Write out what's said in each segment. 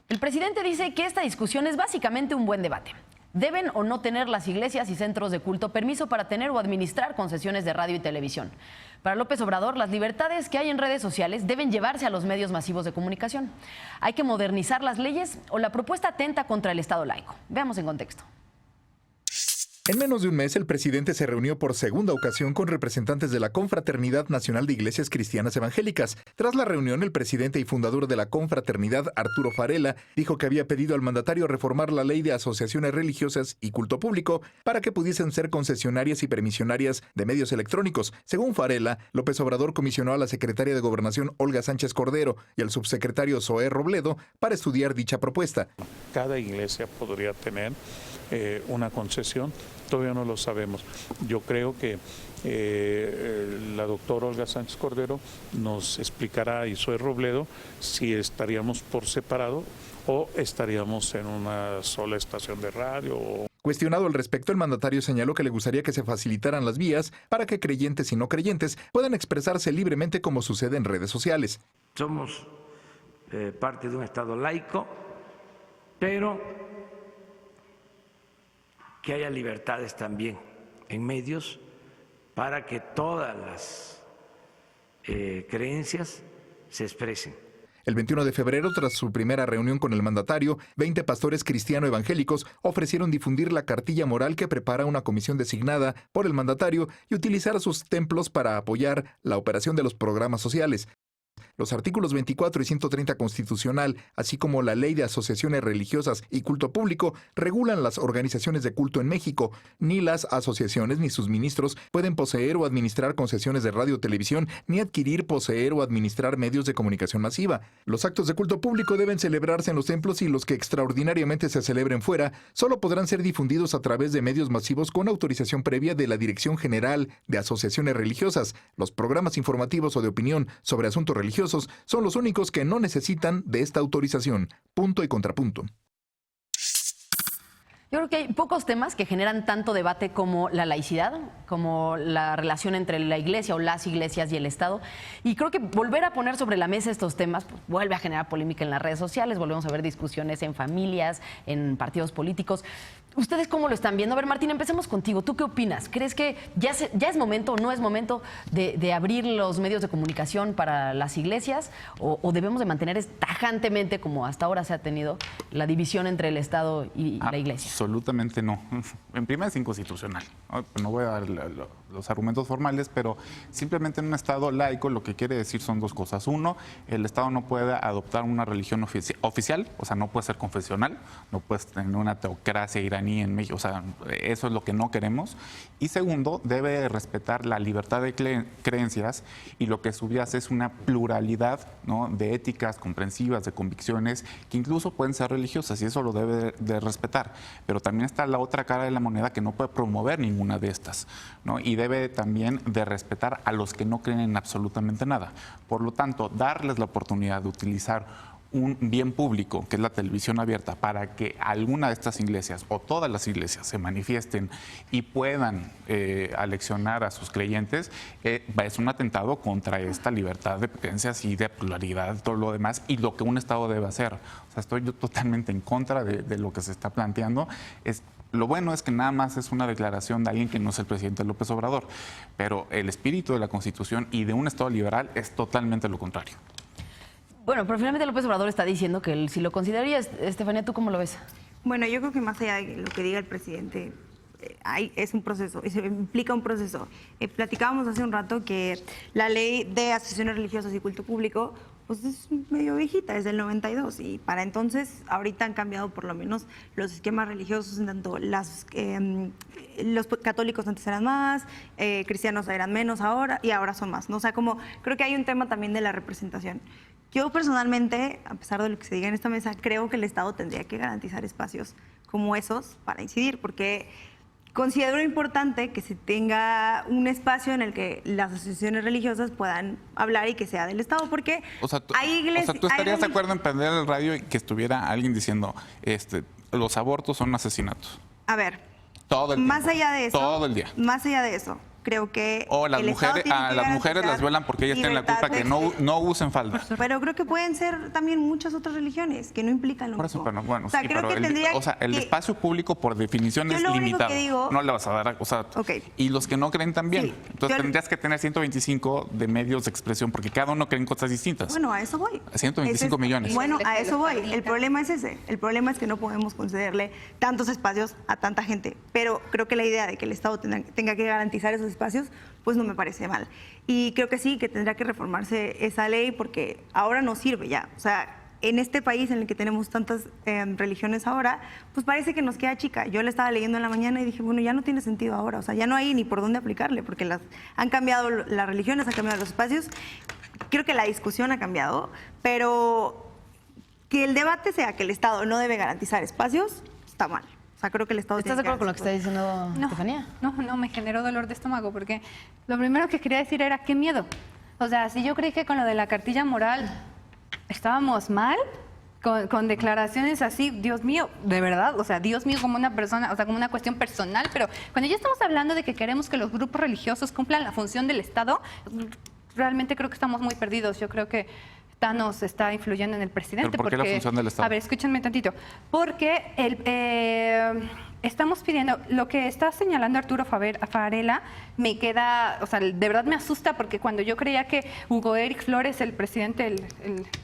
El presidente dice que esta discusión es básicamente un buen debate. ¿Deben o no tener las iglesias y centros de culto permiso para tener o administrar concesiones de radio y televisión? Para López Obrador, las libertades que hay en redes sociales deben llevarse a los medios masivos de comunicación. ¿Hay que modernizar las leyes o la propuesta atenta contra el Estado laico? Veamos en contexto. En menos de un mes, el presidente se reunió por segunda ocasión con representantes de la Confraternidad Nacional de Iglesias Cristianas Evangélicas. Tras la reunión, el presidente y fundador de la confraternidad, Arturo Farela, dijo que había pedido al mandatario reformar la ley de asociaciones religiosas y culto público para que pudiesen ser concesionarias y permisionarias de medios electrónicos. Según Farela, López Obrador comisionó a la secretaria de Gobernación, Olga Sánchez Cordero, y al subsecretario Zoé Robledo para estudiar dicha propuesta. Cada iglesia podría tener una concesión. Todavía no lo sabemos. Yo creo que la doctora Olga Sánchez Cordero nos explicará, y Zoé Robledo, si estaríamos por separado o estaríamos en una sola estación de radio. Cuestionado al respecto, el mandatario señaló que le gustaría que se facilitaran las vías para que creyentes y no creyentes puedan expresarse libremente como sucede en redes sociales. Somos parte de un Estado laico, pero que haya libertades también en medios para que todas las creencias se expresen. El 21 de febrero, tras su primera reunión con el mandatario, 20 pastores cristiano-evangélicos ofrecieron difundir la cartilla moral que prepara una comisión designada por el mandatario y utilizar sus templos para apoyar la operación de los programas sociales. Los artículos 24 y 130 constitucional, así como la Ley de Asociaciones Religiosas y Culto Público, regulan las organizaciones de culto en México. Ni las asociaciones ni sus ministros pueden poseer o administrar concesiones de radio o televisión, ni adquirir, poseer o administrar medios de comunicación masiva. Los actos de culto público deben celebrarse en los templos y los que extraordinariamente se celebren fuera solo podrán ser difundidos a través de medios masivos con autorización previa de la Dirección General de Asociaciones Religiosas. Los programas informativos o de opinión sobre asuntos religiosos son los únicos que no necesitan de esta autorización. Punto y contrapunto. Yo creo que hay pocos temas que generan tanto debate como la laicidad, como la relación entre la iglesia o las iglesias y el Estado. Y creo que volver a poner sobre la mesa estos temas pues, vuelve a generar polémica en las redes sociales, volvemos a ver discusiones en familias, en partidos políticos. ¿Ustedes cómo lo están viendo? A ver, Martín, empecemos contigo. ¿Tú qué opinas? ¿Crees que ya es momento o no es momento de abrir los medios de comunicación para las iglesias? ¿O debemos de mantener tajantemente, como hasta ahora se ha tenido, la división entre el Estado y la iglesia? Absolutamente no. En primera es inconstitucional. No voy a dar los argumentos formales, pero simplemente en un Estado laico lo que quiere decir son dos cosas. Uno, el Estado no puede adoptar una religión oficial, o sea, no puede ser confesional, no puede tener una teocracia iraní en México, o sea, eso es lo que no queremos. Y segundo, debe respetar la libertad de creencias y lo que subyace es una pluralidad, ¿no?, de éticas comprensivas, de convicciones, que incluso pueden ser religiosas y eso lo debe de respetar. Pero también está la otra cara de la moneda que no puede promover ninguna de estas, ¿no? Y debe también de respetar a los que no creen en absolutamente nada. Por lo tanto, darles la oportunidad de utilizar un bien público, que es la televisión abierta, para que alguna de estas iglesias o todas las iglesias se manifiesten y puedan aleccionar a sus creyentes, es un atentado contra esta libertad de creencias y de pluralidad, todo lo demás, y lo que un Estado debe hacer. O sea, estoy yo totalmente en contra de lo que se está planteando. Lo bueno es que nada más es una declaración de alguien que no es el presidente López Obrador, pero el espíritu de la Constitución y de un Estado liberal es totalmente lo contrario. Bueno, pero finalmente López Obrador está diciendo que él sí lo consideraría. Estefanía, ¿tú cómo lo ves? Bueno, yo creo que más allá de lo que diga el presidente, es un proceso, implica un proceso. Platicábamos hace un rato que la ley de asociaciones religiosas y culto público pues es medio viejita, es del 92, y para entonces ahorita han cambiado por lo menos los esquemas religiosos, en tanto los católicos antes eran más, cristianos eran menos ahora, y ahora son más, ¿no? O sea, como creo que hay un tema también de la representación. Yo personalmente, a pesar de lo que se diga en esta mesa, creo que el Estado tendría que garantizar espacios como esos para incidir, porque considero importante que se tenga un espacio en el que las asociaciones religiosas puedan hablar y que sea del Estado, porque hay iglesias... O sea, ¿tú estarías de acuerdo en prender el radio y que estuviera alguien diciendo los abortos son asesinatos? A ver, todo el más tiempo, allá de eso, todo el día. Más allá de eso, creo que O las el Estado mujeres, tiene a que las mujeres las garantizar violan porque ellas tienen la culpa que no usen falda. Pero creo que pueden ser también muchas otras religiones que no implican lo Por eso, mismo. pero bueno, o sea, sí, creo pero que tendría el que- espacio público por definición Yo es lo único limitado. que digo- No le vas a dar, o sea, Ok. y los que no creen también. Sí, Entonces yo- tendrías que tener 125 de medios de expresión porque cada uno cree en cosas distintas. Bueno, a eso voy. 125 millones. Bueno, a eso voy. El problema es ese. El problema es que no podemos concederle tantos espacios a tanta gente. Pero creo que la idea de que el Estado tenga que garantizar esos espacios, pues no me parece mal. Y creo que sí, que tendrá que reformarse esa ley porque ahora no sirve ya. O sea, en este país en el que tenemos tantas religiones ahora, pues parece que nos queda chica. Yo la estaba leyendo en la mañana y dije, bueno, ya no tiene sentido ahora. O sea, ya no hay ni por dónde aplicarle porque han cambiado las religiones, han cambiado los espacios. Creo que la discusión ha cambiado, pero que el debate sea que el Estado no debe garantizar espacios, está mal. O sea, creo que el Estado ¿Estás de acuerdo con lo que está diciendo Estefanía? No, me generó dolor de estómago porque lo primero que quería decir era qué miedo. O sea, si yo creí que con lo de la cartilla moral estábamos mal, con declaraciones así, Dios mío, de verdad, o sea, Dios mío como una persona, o sea, como una cuestión personal, pero cuando ya estamos hablando de que queremos que los grupos religiosos cumplan la función del Estado, realmente creo que estamos muy perdidos. Yo creo que Thanos está influyendo en el presidente. ¿Pero por qué la función del Estado? A ver, escúchenme tantito. Porque estamos pidiendo, lo que está señalando Arturo Farela, me queda, o sea, de verdad me asusta porque cuando yo creía que Hugo Eric Flores, el presidente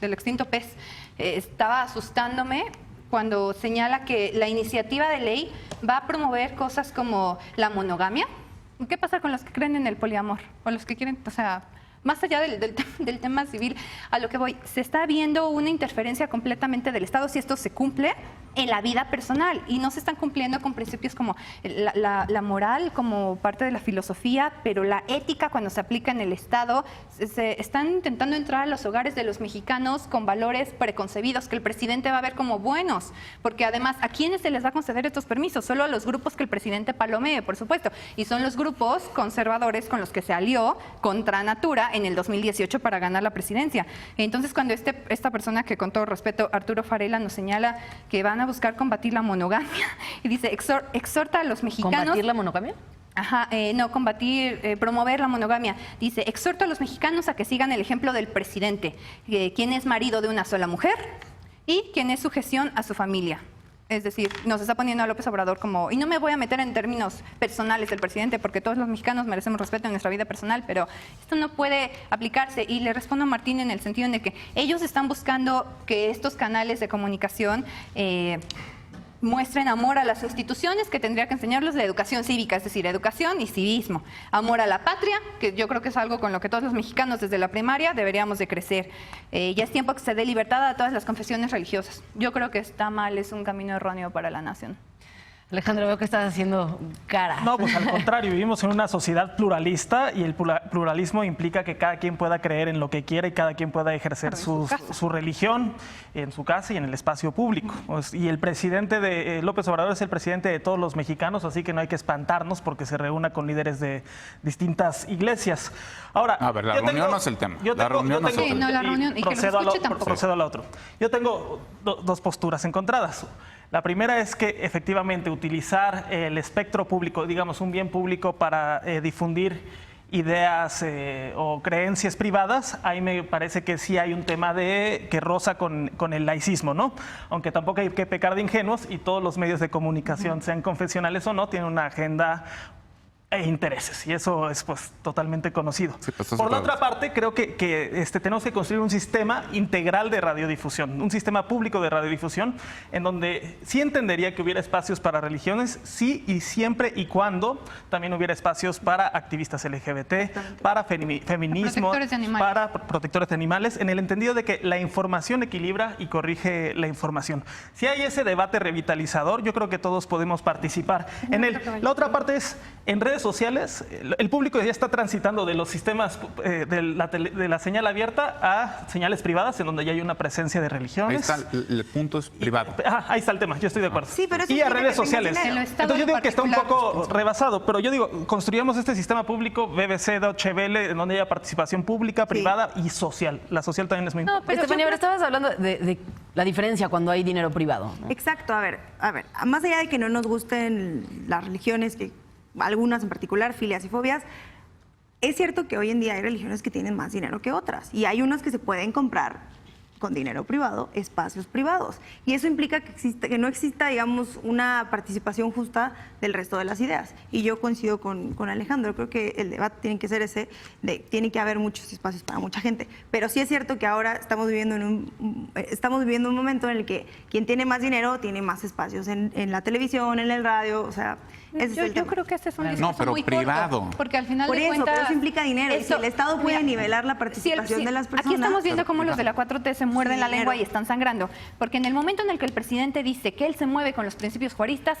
del extinto PES, estaba asustándome cuando señala que la iniciativa de ley va a promover cosas como la monogamia. ¿Qué pasa con los que creen en el poliamor? O los que quieren, o sea, más allá del tema civil, a lo que voy, se está viendo una interferencia completamente del Estado si esto se cumple en la vida personal y no se están cumpliendo con principios como la moral como parte de la filosofía, pero la ética cuando se aplica en el Estado, se están intentando entrar a los hogares de los mexicanos con valores preconcebidos que el presidente va a ver como buenos, porque además, ¿a quiénes se les va a conceder estos permisos? Solo a los grupos que el presidente palomee, por supuesto, y son los grupos conservadores con los que se alió contra Natura en el 2018 para ganar la presidencia. Entonces, cuando esta persona que con todo respeto, Arturo Farela, nos señala que van a buscar combatir la monogamia y dice, exhorta a los mexicanos... ¿Combatir la monogamia? Ajá, no, promover la monogamia. Dice, exhorta a los mexicanos a que sigan el ejemplo del presidente, quien es marido de una sola mujer y quien es sujeción a su familia. Es decir, nos está poniendo a López Obrador como... Y no me voy a meter en términos personales del presidente, porque todos los mexicanos merecemos respeto en nuestra vida personal, pero esto no puede aplicarse. Y le respondo a Martín en el sentido de que ellos están buscando que estos canales de comunicación... muestren amor a las instituciones, que tendría que enseñarlos la educación cívica, es decir, educación y civismo. Amor a la patria, que yo creo que es algo con lo que todos los mexicanos desde la primaria deberíamos de crecer. Ya es tiempo que se dé libertad a todas las confesiones religiosas. Yo creo que está mal, es un camino erróneo para la nación. Alejandro, veo que estás haciendo cara. No, pues al contrario, vivimos en una sociedad pluralista y el pluralismo implica que cada quien pueda creer en lo que quiera y cada quien pueda ejercer su religión en su casa y en el espacio público. Y el presidente de López Obrador es el presidente de todos los mexicanos, así que no hay que espantarnos porque se reúna con líderes de distintas iglesias. Ahora, a ver, la reunión no es el tema. Sí, no, la reunión, y que los escuche tampoco. Procedo a lo otro. Yo tengo dos posturas encontradas. La primera es que efectivamente utilizar el espectro público, digamos un bien público para difundir ideas o creencias privadas, ahí me parece que sí hay un tema que roza con el laicismo, ¿no? Aunque tampoco hay que pecar de ingenuos y todos los medios de comunicación, sean confesionales o no, tienen una agenda e intereses, y eso es pues totalmente conocido. Sí, pues, por la otra parte, creo que tenemos que construir un sistema integral de radiodifusión, un sistema público de radiodifusión, en donde sí entendería que hubiera espacios para religiones, sí y siempre y cuando también hubiera espacios para activistas LGBT, para feminismo, para protectores de animales, en el entendido de que la información equilibra y corrige la información. Si hay ese debate revitalizador, yo creo que todos podemos participar en él. La otra parte es, en redes sociales, el público ya está transitando de los sistemas de la señal abierta a señales privadas, en donde ya hay una presencia de religiones. Ahí está, el punto es privado. Ahí está el tema, yo estoy de acuerdo. Sí, pero y a redes sociales. Entonces yo digo que está un poco rebasado, pero yo digo, construyamos este sistema público, BBC, Deutsche Welle, en donde haya participación pública, privada y social. La social también es muy importante. Estefanía, pero estabas hablando de la diferencia cuando hay dinero privado, ¿no? Exacto, a ver, más allá de que no nos gusten las religiones, que algunas en particular, filias y fobias, es cierto que hoy en día hay religiones que tienen más dinero que otras y hay unas que se pueden comprar con dinero privado, espacios privados. Y eso implica que no exista, digamos, una participación justa del resto de las ideas. Y yo coincido con Alejandro, creo que el debate tiene que ser ese, tiene que haber muchos espacios para mucha gente. Pero sí es cierto que ahora estamos viviendo un momento en el que quien tiene más dinero tiene más espacios en la televisión, en el radio, o sea, ese es el tema. Yo creo que este es un discurso pero muy privado. corto, porque al final Por de eso, cuentas, pero eso implica dinero. Y si el Estado puede nivelar la participación de las personas... Aquí estamos viendo cómo los de la 4T se muerden la lengua y están sangrando. Porque en el momento en el que el presidente dice que él se mueve con los principios juaristas,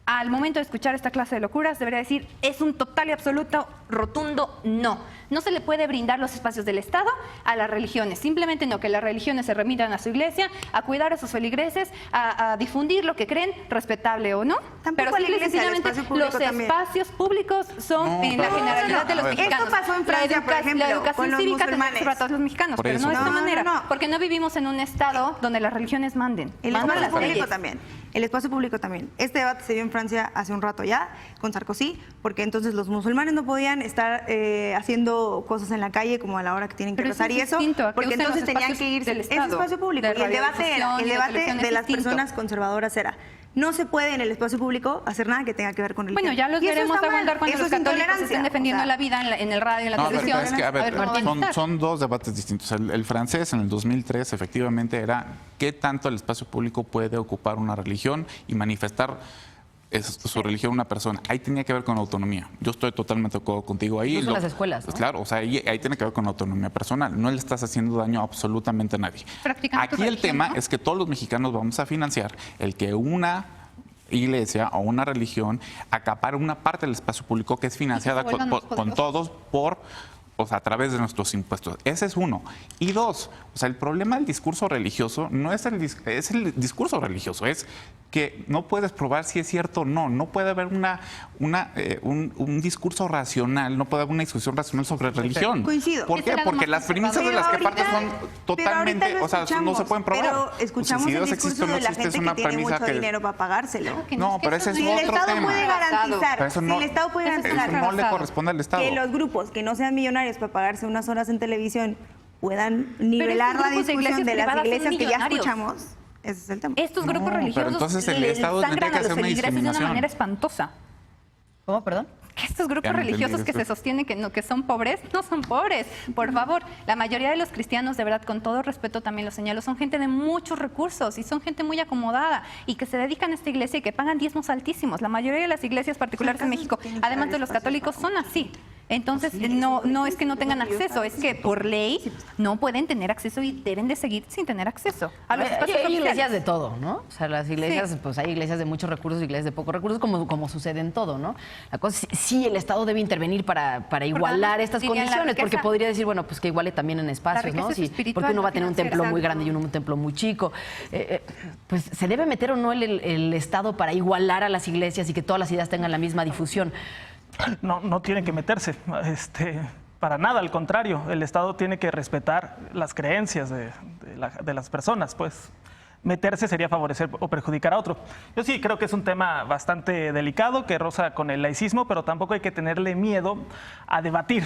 al momento de escuchar esta clase de locuras, debería decir, es un total y absoluto, rotundo no. No se le puede brindar los espacios del Estado a las religiones. Simplemente no, que las religiones se remitan a su iglesia, a cuidar a sus feligreses, a difundir lo que creen, respetable o no. Tampoco pero simple y sencillamente los espacios públicos son en la generalidad de los mexicanos. Esto pasó en Francia, por ejemplo, la educación cívica es para todos los mexicanos, Por pero eso. no de esta manera. No. Porque no vivimos en un Estado donde las religiones manden. El Mandan espacio las público leyes. también. El espacio público también. Este debate se dio en Francia hace un rato ya, con Sarkozy, porque entonces los musulmanes no podían estar haciendo cosas en la calle como a la hora que tienen que Pero rezar eso y es eso, distinto, a que porque usen entonces los tenían espacios que irse. del Es Estado, espacio público. de Y el debate radiodifusión y de de televisión es las distinto. personas conservadoras era: no se puede en el espacio público hacer nada que tenga que ver con religión. Bueno, ya los Y eso veremos está mal. aguantar cuando Eso los es católicos intolerancia. estén defendiendo O sea, la vida en el radio, en la No, pero televisión. es que, a ver, cómo van a estar. son dos debates distintos. El francés en el 2003 efectivamente era qué tanto el espacio público puede ocupar una religión y manifestar su religión una persona. Ahí tenía que ver con autonomía. Yo estoy totalmente de acuerdo contigo ahí. Incluso en las escuelas, ¿no? Claro, o sea, ahí tiene que ver con autonomía personal. No le estás haciendo daño a absolutamente nadie. Practicando tu Aquí el religión, tema ¿no? es que todos los mexicanos vamos a financiar el que una iglesia o una religión acapare una parte del espacio público que es financiada vuelvan más con poderosos. todos o sea, a través de nuestros impuestos. Ese es uno. Y dos, o sea, el problema del discurso religioso no es es el discurso religioso, es que no puedes probar si es cierto o no. No puede haber un discurso racional, no puede haber una discusión racional sobre religión. Coincido. ¿Por Ese qué? era Porque más las premisas de las que partes son totalmente, o sea, no se pueden probar. Pero escuchamos si el Dios discurso existe o no de la existe, gente es una que tiene premisa mucho que... dinero para pagárselo. Que No, es que pero eso ese es Si el otro Estado tema. puede Pero garantizar, eso si no- el Estado puede eso garantizar Eso no le corresponde al Estado. que los grupos que no sean millonarios para pagarse unas horas en televisión puedan nivelar estos la grupos de discusión de las iglesias privadas son iglesias que ya millonarios. escuchamos, ese es el tema. Estos No, grupos pero religiosos entonces el les Estado tendría sangran que a los hacer una feligreses de una discriminación. manera espantosa. ¿Cómo, perdón? Que estos grupos Ya no entendí religiosos que eso. se sostienen que son pobres, no son pobres. Por favor, la mayoría de los cristianos, de verdad, con todo respeto también lo señalo, son gente de muchos recursos y son gente muy acomodada y que se dedican a esta iglesia y que pagan diezmos altísimos. La mayoría de las iglesias particulares en México, además de los católicos, son así. Entonces, no es que no tengan acceso, es que por ley no pueden tener acceso y deben de seguir sin tener acceso a los espacios Hay iglesias oficiales. de todo, ¿no? O sea, las iglesias, Sí. pues hay iglesias de muchos recursos, iglesias de pocos recursos, como sucede en todo, ¿no? La cosa es, sí, el Estado debe intervenir para igualar además estas dirían la condiciones, porque riqueza. podría decir, bueno, pues que iguale también en espacios, ¿no? riqueza es Sí, espiritual, porque uno va a no tener un financiera. templo muy Exacto. grande y uno un templo muy chico. Pues se debe meter o no el Estado para igualar a las iglesias y que todas las ideas tengan la misma difusión. No tienen que meterse, para nada, al contrario, el Estado tiene que respetar las creencias de las personas, pues meterse sería favorecer o perjudicar a otro. Yo sí creo que es un tema bastante delicado que roza con el laicismo, pero tampoco hay que tenerle miedo a debatir,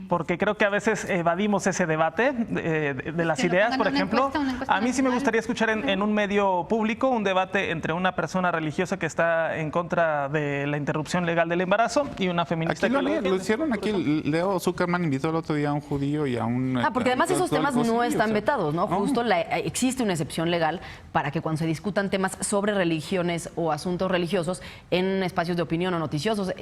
porque creo que a veces evadimos ese debate de las Que lo ideas, pongan por en una ejemplo. encuesta A mí sí me nacional. gustaría escuchar en un medio público un debate entre una persona religiosa que está en contra de la interrupción legal del embarazo y una feminista Aquí que lo defiende. hicieron aquí. Leo Zuckerman invitó el otro día a un judío y a un... Porque además esos temas no están vetados, ¿no? no. Justo existe una excepción legal para que cuando se discutan temas sobre religiones o asuntos religiosos en espacios de opinión o noticiosos,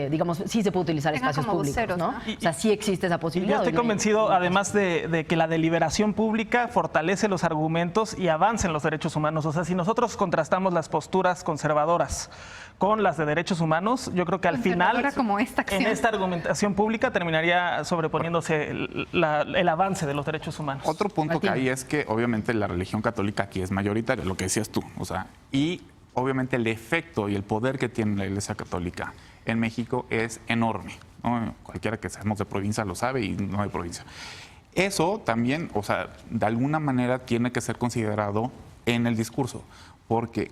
digamos, sí se puede utilizar Tengan espacios como públicos, voceros, ¿no? ¿no? O sea, sí existe esa Y posibilidad. yo estoy y no hay- convencido, además, de que la deliberación pública fortalece los argumentos y avanza en los derechos humanos. O sea, si nosotros contrastamos las posturas conservadoras con las de derechos humanos, yo creo que al final, Conservadora como esta acción. en esta argumentación pública, terminaría sobreponiéndose el avance de los derechos humanos. Otro punto que Martín. hay es que obviamente la religión católica aquí es mayoritaria, lo que decías tú, o sea, y obviamente el efecto y el poder que tiene la Iglesia Católica en México es enorme, ¿no? Cualquiera que seamos de provincia lo sabe y no de provincia. Eso también, o sea, de alguna manera tiene que ser considerado en el discurso, porque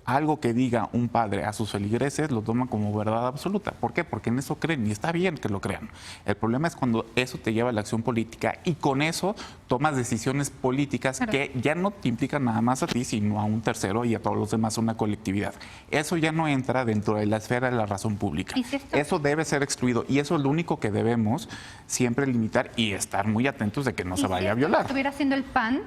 algo que diga un padre a sus feligreses lo toman como verdad absoluta. ¿Por qué? Porque en eso creen y está bien que lo crean. El problema es cuando eso te lleva a la acción política y con eso tomas decisiones políticas que ya no te implican nada más a ti, sino a un tercero y a todos los demás, una colectividad. Eso ya no entra dentro de la esfera de la razón pública. Eso debe ser excluido y eso es lo único que debemos siempre limitar y estar muy atentos de que no se vaya a violar. Si estuviera haciendo el PAN,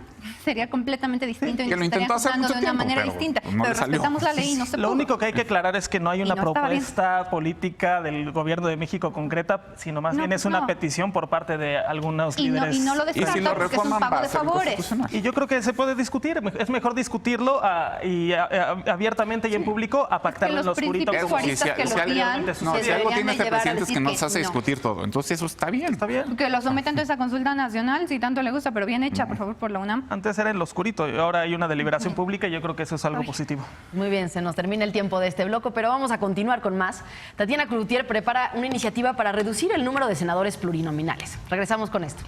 sería completamente distinto y que lo intentó hacer mucho de una tiempo, manera pero distinta. no Pero le salió. respetamos la ley y no se pudo. Lo único que hay que aclarar es que no hay una no estaba bien. propuesta política del gobierno de México concreta, sino más bien es una petición por parte de algunos líderes. Y no lo Y si descarta lo porque es un reforman, pago va a de ser favores. inconstitucional. Y yo creo que se puede discutir, es mejor discutirlo abiertamente y en público a pactarlo en los lo oscurito. principios como juaristas que lo guían, No, se si algo deberían tiene de este llevar a presidente es que decir nos hace no. discutir todo. Entonces eso está bien. Está bien. Que lo someta entonces a consulta nacional, si tanto le gusta, pero bien hecha, por favor, por la UNAM. Antes era en lo oscurito y ahora hay una deliberación pública y yo creo que eso es algo positivo. Muy bien, se nos termina el tiempo de este bloque, pero vamos a continuar con más. Tatiana Cloutier prepara una iniciativa para reducir el número de senadores plurinominales. Regresamos con esto.